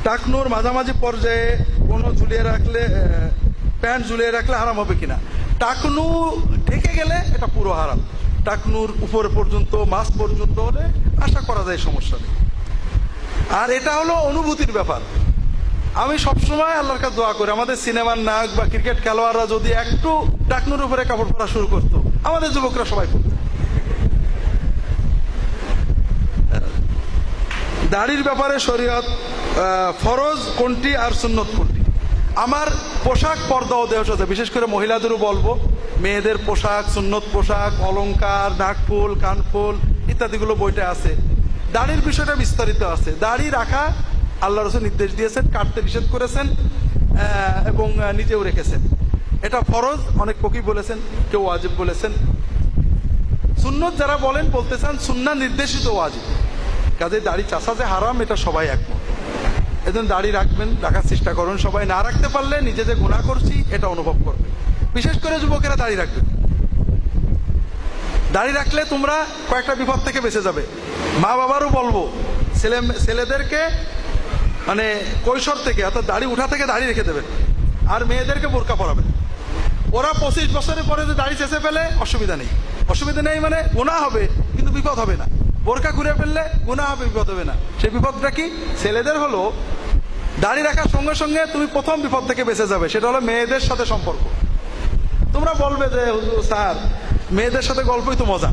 টাকনুর মাঝামাঝি পর্যায়ে কোনো ঝুলিয়ে রাখলে, প্যান্ট ঝুলিয়ে রাখলে হারাম হবে কিনা? টাকনু ঢেকে গেলে এটা পুরো হারাম। টাকনুর উপরে পর্যন্ত, মাছ পর্যন্ত হলে আশা করা যায় সমস্যা নেই। আর এটা হলো অনুভূতির ব্যাপার। আমি সবসময় আল্লাহর কাছে দোয়া করি, আমাদের সিনেমার নায়ক বা ক্রিকেট খেলোয়াড়রা যদি একটু টাকনুর উপরে কাপড় পরা শুরু করতো, আমাদের যুবকরা সবাই করতো। দাড়ির ব্যাপারে শরীয়ত ফরজ কোনটি আর সুন্নত কোনটি? আমার পোশাক পর্দা ও দেহসজ্জা, বিশেষ করে মহিলাদেরও বলবো, মেয়েদের পোশাক, সুন্নত পোশাক, অলংকার, নাকফুল, কানফুল ইত্যাদিগুলো বইটা আছে। দাড়ির বিষয়টা বিস্তারিত আছে। দাড়ি রাখা আল্লাহ রাসূল নির্দেশ দিয়েছেন, কাটতে নিষেধ করেছেন এবং নিজেও রেখেছেন। এটা ফরজ, অনেক ফকিহ বলেছেন, কেউ ওয়াজিব বলেছেন। সুন্নত যারা বলেন বলতে চান সুন্নাহ নির্দেশিত ওয়াজিব। কাজে দাড়ি চাষা যে হারাম এটা সবাই একমত। এজন্য দাড়ি রাখবেন, রাখার চেষ্টা করুন। সবাই না রাখতে পারলে নিজে যে গুনাহ করছি এটা অনুভব করবে। বিশেষ করে যুবকেরা দাড়ি রাখবেন। দাড়ি রাখলে তোমরা কয়েকটা বিপদ থেকে বেঁচে যাবে। মা বাবারও বলবো, ছেলেদেরকে মানে কৈশোর থেকে অর্থাৎ দাড়ি উঠা থেকে দাড়ি রেখে দেবেন, আর মেয়েদেরকে বোরকা পরাবেন। ওরা 25 বছরের পরে যে দাড়ি চেঁচে ফেলে অসুবিধা নেই। অসুবিধা নেই মানে গুনাহ হবে কিন্তু বিপদ হবে না। বোরকা ঘুরে ফেললে গুনাহ হবে, বিপদ হবে না। সেই বিপদটা কি? ছেলেদের হলো দাড়ি রাখার সঙ্গে সঙ্গে তুমি প্রথম বিপদ থেকে বেঁচে যাবে, সেটা হলো মেয়েদের সাথে সম্পর্ক। তোমরা বলবে যে হুজুর স্যার মেয়েদের সাথে গল্পই তো মজা।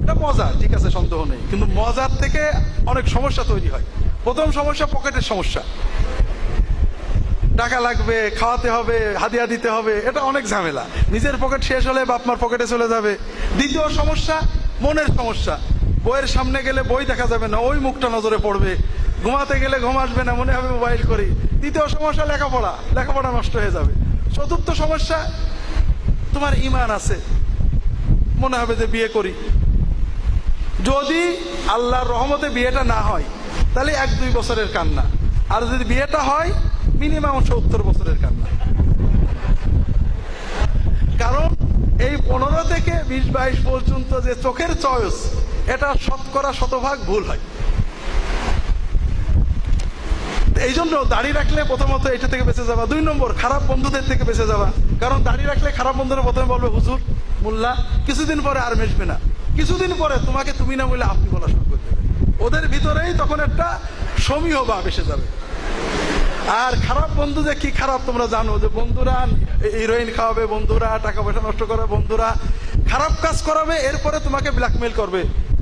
এটা মজা, ঠিক আছে, সন্দেহ নেই, কিন্তু মজার থেকে অনেক সমস্যা তৈরি হয়। প্রথম সমস্যা পকেটের সমস্যা, টাকা লাগবে, খাওয়াতে হবে, হাদিয়া দিতে হবে, এটা অনেক ঝামেলা। নিজের পকেট শেষ হলে বাপ মার পকেটে চলে যাবে। দ্বিতীয় সমস্যা মনের সমস্যা, বইয়ের সামনে গেলে বই দেখা যাবে না, ওই মুখটা নজরে পড়বে। ঘুমাতে গেলে ঘুম আসবে না, মনে হবে মোবাইল করি। তৃতীয় সমস্যা লেখাপড়া নষ্ট হয়ে যাবে। চতুর্থ সমস্যা তোমার ঈমান আছে, মনে হবে যে বিয়ে করি। যদি আল্লাহর রহমতে বিয়েটা না হয় তাহলে 1-2 বছরের কান্না, আর যদি বিয়েটা হয় মিনিমাম 70 বছরের কান্না। কারণ এই 15 থেকে 20-22 পর্যন্ত যে চোখের চয়েস, এটা শতকরা 100% ভুল হয়। এই জন্য দাড়ি রাখলে প্রথমত এটা থেকে বেঁচে যাবা। 2 নম্বর, খারাপ বন্ধুদের থেকে বেঁচে যাবা। কারণ দাড়ি রাখলে খারাপ বন্ধুরা প্রথমে বলবে হুজুর, মোল্লা, কিছুদিন পরে আর মিশবে না। কিছুদিন পরে তোমাকে তুমি না বলে আপনি বলা শুরু করে দেবে। ওদের ভিতরেই তখন একটা সমীহ ভাব এসে যাবে। আর খারাপ বন্ধু যে কি খারাপ তোমরা জানো, যে বন্ধুরা হিরোইন খাওয়াবে, বন্ধুরা টাকা পয়সা নষ্ট করবে, বন্ধুরা খারাপ কাজ করাবে, এরপরে তোমাকে ব্ল্যাকমেইল করবে।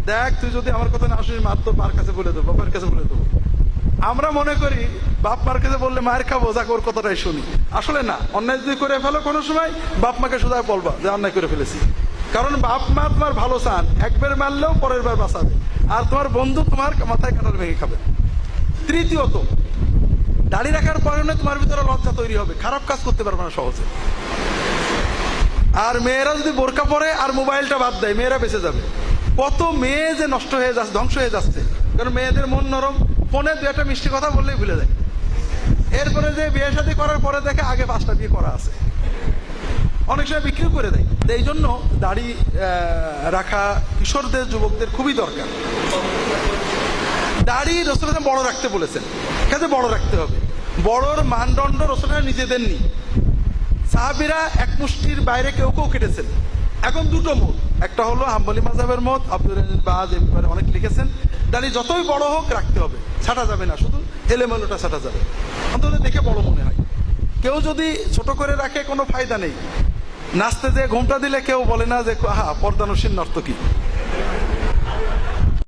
দেখ তুই যদি আমার কথা না শুনিস মার তোর মার কাছে বলে দেবো, বাবার কাছে বলে দেবো। আমরা মনে করি বাপ মার কাছে বললে মায়ের খাবো, যাক ওর কথাটাই শুনি। আসলে না, অন্যায় যদি করে ফেলো কোনো সময় বাপ মাকে সোজা বলবা যে অন্যায় করে ফেলেছি। কারণ বাপ মা তোমার ভালো চান, একবার মারলেও পরের বার বাঁচাবে, আর তোমার বন্ধু তোমার মাথায় কাঁঠাল ভেঙে খাবে। তৃতীয়ত, দাড়ি রাখার কারণে তোমার ভিতরে লজ্জা তৈরি হবে, খারাপ কাজ করতে পারবে না সহজে। আর মেয়েরা যদি বোরকা পরে আর মোবাইলটা বাদ দেয়, মেয়েরা বেঁচে যাবে। কত মেয়ে যে নষ্ট হয়ে যাচ্ছে, ধ্বংস হয়ে যাচ্ছে। কারণ মেয়েদের মন নরম, ফোনে 2-একটা মিষ্টি কথা বললেই ভুলে যায়। এরপরে যে বিয়ে শাদী করার পরে দেখে আগে 5টা বিয়ে করা আছে, অনেক সময় বিক্রি করে দেয়। এই জন্য দাড়ি রাখা কিশোরদের, যুবকদের খুবই দরকার। দাড়ি রাসূল বড় রাখতে বলেছেন, কাজে বড় রাখতে হবে। বড়র মানদণ্ড রাসূল নিজেদের নি, সাহাবীরা এক মুষ্টির বাইরে কেউ কেউ কেটেছেন। এখন 2টো মত, একটা হলো হাম্বলি মাযহাবের মত, আব্দুর রাজ্জাক বাজ অনেক লিখেছেন, দাড়ি যতই বড় হোক রাখতে হবে, ছাটা যাবে না, শুধু এলেমেলোটা ছাটা যাবে, অন্তত দেখে বড় মনে হয়। কেউ যদি ছোট করে রাখে কোনো ফায়দা নেই। নাচতে যে ঘোমটা দিলে কেউ বলে না যে হা পর্দানসীন নর্তকী।